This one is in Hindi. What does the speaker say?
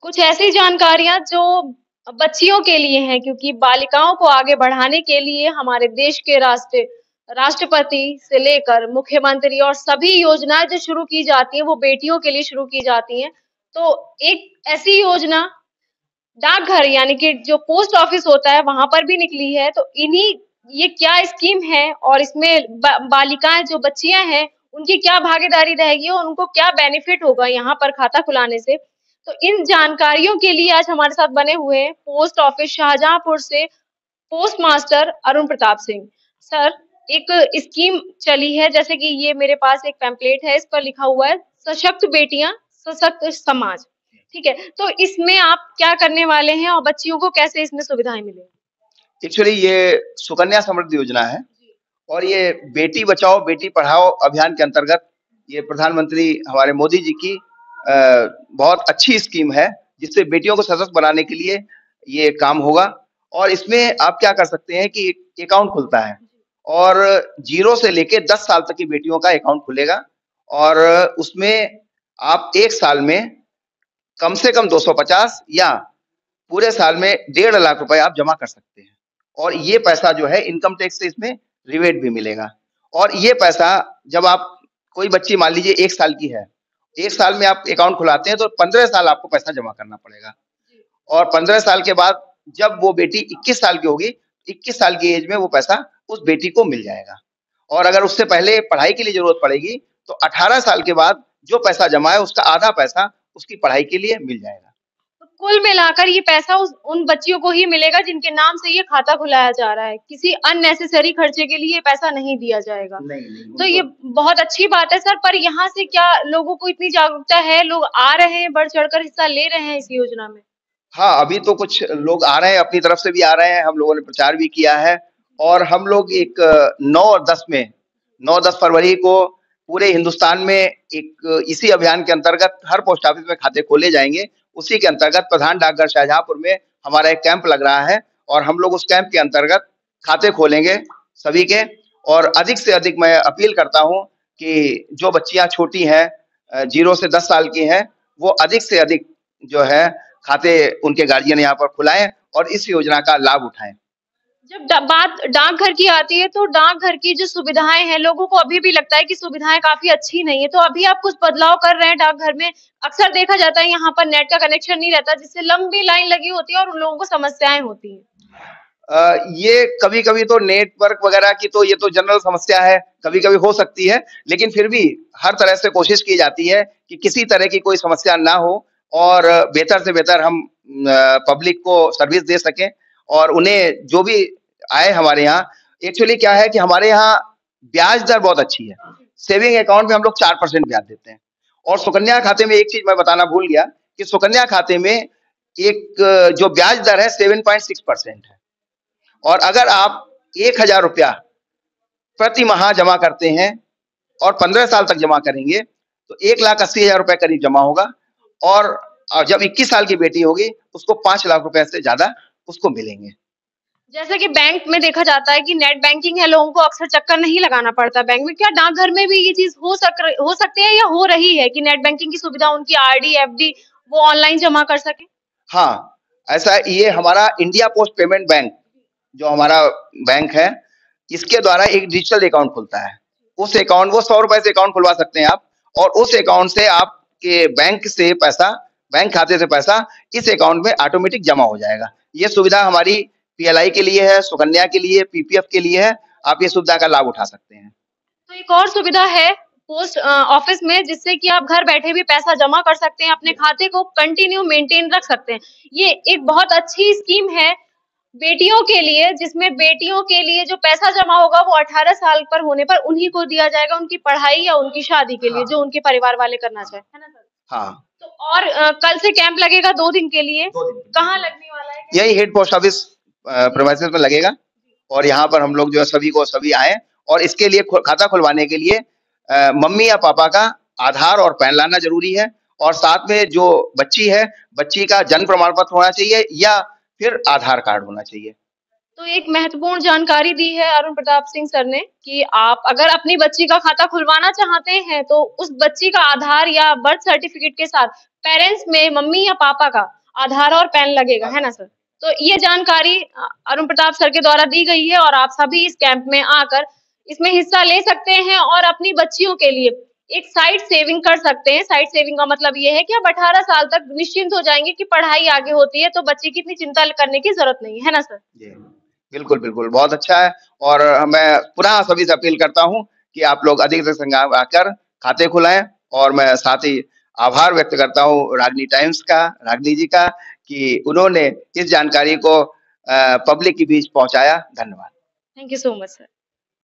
कुछ ऐसी जानकारियां जो बच्चियों के लिए हैं, क्योंकि बालिकाओं को आगे बढ़ाने के लिए हमारे देश के राष्ट्रपति से लेकर मुख्यमंत्री और सभी योजनाएं जो शुरू की जाती हैं वो बेटियों के लिए शुरू की जाती हैं। तो एक ऐसी योजना डाकघर यानी कि जो पोस्ट ऑफिस होता है वहां पर भी निकली है। तो इन्हीं ये क्या स्कीम है और इसमें बालिकाएं जो बच्चियां हैं उनकी क्या भागीदारी रहेगी और उनको क्या बेनिफिट होगा यहाँ पर खाता खुलाने से। तो इन जानकारियों के लिए आज हमारे साथ बने हुए हैं पोस्ट ऑफिस शाहजहांपुर से post master Arun Pratap Singh. Sir, एक स्कीम चली है, जैसे कि ये मेरे पास एक पैम्पलेट है, इस पर लिखा हुआ है सशक्त बेटियां सशक्त समाज। ठीक है, तो इसमें आप क्या करने वाले हैं और बच्चियों को कैसे इसमें सुविधाएं मिलेंगी? एक्चुअली ये सुकन्या समृद्धि योजना है और ये बेटी बचाओ बेटी पढ़ाओ अभियान के अंतर्गत ये प्रधानमंत्री हमारे मोदी जी की बहुत अच्छी स्कीम है, जिससे बेटियों को सशक्त बनाने के लिए ये काम होगा। और इसमें आप क्या कर सकते हैं कि अकाउंट खुलता है और 0 से लेके 10 साल तक की बेटियों का अकाउंट खुलेगा और उसमें आप 1 साल में कम से कम 250 या पूरे साल में 1.5 लाख रुपए आप जमा कर सकते हैं। और ये पैसा जो है इनकम टैक्स से इसमें रिबेट भी मिलेगा। और ये पैसा जब आप कोई बच्ची मान लीजिए 1 साल की है, 1 साल में आप अकाउंट खुलाते हैं तो 15 साल आपको पैसा जमा करना पड़ेगा। और 15 साल के बाद जब वो बेटी 21 साल की होगी, 21 साल की एज में वो पैसा उस बेटी को मिल जाएगा। और अगर उससे पहले पढ़ाई के लिए जरूरत पड़ेगी तो 18 साल के बाद जो पैसा जमा है उसका आधा पैसा उसकी पढ़ाई के लिए मिल जाएगा। तो कुल मिलाकर ये पैसा उन बच्चियों को ही मिलेगा जिनके नाम से ये खाता खुलाया जा रहा है, किसी अननेसेसरी खर्चे के लिए ये पैसा नहीं दिया जाएगा। नहीं, तो ये बहुत अच्छी बात है सर, पर यहाँ से क्या लोगों को इतनी जागरूकता है, लोग आ रहे हैं, बढ़ चढ़कर हिस्सा ले रहे हैं इस योजना में? हाँ, अभी तो कुछ लोग आ रहे हैं, अपनी तरफ से भी आ रहे हैं, हम लोगों ने प्रचार भी किया है। और हम लोग एक 9 और 10 में 9-10 फरवरी को पूरे हिंदुस्तान में एक इसी अभियान के अंतर्गत हर पोस्ट ऑफिस में खाते खोले जाएंगे। उसी के अंतर्गत प्रधान डाकघर शाहजहांपुर में हमारा एक कैंप लग रहा है और हम लोग उस कैंप के अंतर्गत खाते खोलेंगे सभी के। और अधिक से अधिक मैं अपील करता हूं कि जो बच्चियां छोटी हैं 0 से 10 साल की हैं, वो अधिक से अधिक जो है खाते उनके गार्जियन यहाँ पर खुलाएं और इस योजना का लाभ उठाएं। जब बात डाकघर की आती है तो डाकघर की जो सुविधाएं हैं, लोगों को अभी भी लगता है कि सुविधाएं काफी अच्छी नहीं है। तो अभी आप कुछ बदलाव कर रहे हैं डाकघर में? अक्सर देखा जाता है यहाँ पर नेट का कनेक्शन नहीं रहता, जिससे लंबी लाइन लगी होती है और उन लोगों को समस्याएं होती हैं। ये कभी-कभी तो नेटवर्क वगैरह की तो ये तो जनरल समस्या है, कभी-कभी हो सकती है, लेकिन फिर भी हर तरह से कोशिश की जाती है कि किसी तरह की कोई समस्या ना हो और बेहतर से बेहतर हम पब्लिक को सर्विस दे सकें। और उन्हें जो भी आए हमारे यहाँ, एक्चुअली क्या है कि हमारे यहाँ ब्याज दर बहुत अच्छी है। सेविंग अकाउंट में हम लोग 4% ब्याज देते हैं और सुकन्या खाते में एक चीज मैं बताना भूल गया कि सुकन्या खाते में एक जो ब्याज दर है 7.6% है। और अगर आप 1,000 रुपया प्रति माह जमा करते हैं और 15 साल तक जमा करेंगे तो 1,80,000 रुपए करीब जमा होगा। और जब 21 साल की बेटी होगी उसको 5 लाख रुपए से ज्यादा उसको मिलेंगे। जैसे कि बैंक में देखा जाता है कि नेट बैंकिंग है, लोगों को अक्सर चक्कर नहीं लगाना पड़ता बैंक में, क्या डाकघर में भी ये चीज हो सकती है या हो रही है कि नेट बैंकिंग की सुविधा उनकी आरडी एफडी वो ऑनलाइन जमा कर सके? हाँ, ऐसा ये हमारा इंडिया पोस्ट पेमेंट बैंक जो हमारा बैंक है, इसके द्वारा एक डिजिटल अकाउंट खुलता है। उस अकाउंट वो 100 रुपए से अकाउंट खुलवा सकते हैं आप और उस अकाउंट से आपके बैंक खाते से पैसा इस अकाउंट में ऑटोमेटिक जमा हो जाएगा। ये सुविधा हमारी पीएलआई के लिए है, सुकन्या के लिए, पीपीएफ के लिए है। आप ये सुविधा का लाभ उठा सकते हैं। तो एक और सुविधा है पोस्ट ऑफिस में, जिससे कि आप घर बैठे भी पैसा जमा कर सकते हैं, अपने खाते को कंटिन्यू मेंटेन रख सकते हैं। ये एक बहुत अच्छी स्कीम है बेटियों के लिए, जिसमें बेटियों के लिए जो पैसा जमा होगा वो 18 साल पर होने पर उन्हीं को दिया जाएगा, उनकी पढ़ाई या उनकी शादी के लिए। हाँ। जो उनके परिवार वाले करना चाहे, है ना सर? हाँ। तो और कल से कैंप लगेगा 2 दिन के लिए। कहाँ लगने वाला है? यही हेड पोस्ट ऑफिस प्रीमाइसेस में लगेगा और यहाँ पर हम लोग जो है सभी आए। और इसके लिए खाता खुलवाने के लिए मम्मी या पापा का आधार और पैन लाना जरूरी है और साथ में जो बच्ची है, बच्ची का जन्म प्रमाण पत्र होना चाहिए या फिर आधार कार्ड होना चाहिए। तो एक महत्वपूर्ण जानकारी दी है अरुण प्रताप सिंह सर ने कि आप अगर अपनी बच्ची का खाता खुलवाना चाहते हैं तो उस बच्ची का आधार या बर्थ सर्टिफिकेट के साथ पेरेंट्स में मम्मी या पापा का आधार और पैन लगेगा, है ना सर? तो ये जानकारी अरुण प्रताप सर के द्वारा दी गई है और आप सभी इस कैंप में आकर इसमें हिस्सा ले सकते हैं और अपनी बच्चियों के लिए एक साइड सेविंग कर सकते हैं। साइड सेविंग का मतलब ये है कि आप 18 साल तक निश्चिंत हो जाएंगे कि पढ़ाई आगे होती है तो बच्चे की इतनी चिंता करने की जरूरत नहीं है ना सर? बिल्कुल, बिल्कुल, बहुत अच्छा है। और मैं पुनः सभी से अपील करता हूँ कि आप लोग अधिक से संख्या आकर खाते खुलाएं। और मैं साथ ही आभार व्यक्त करता हूँ रागनी टाइम्स का, रागनी जी का, कि उन्होंने इस जानकारी को पब्लिक के बीच पहुंचाया। धन्यवाद। Thank you so much sir.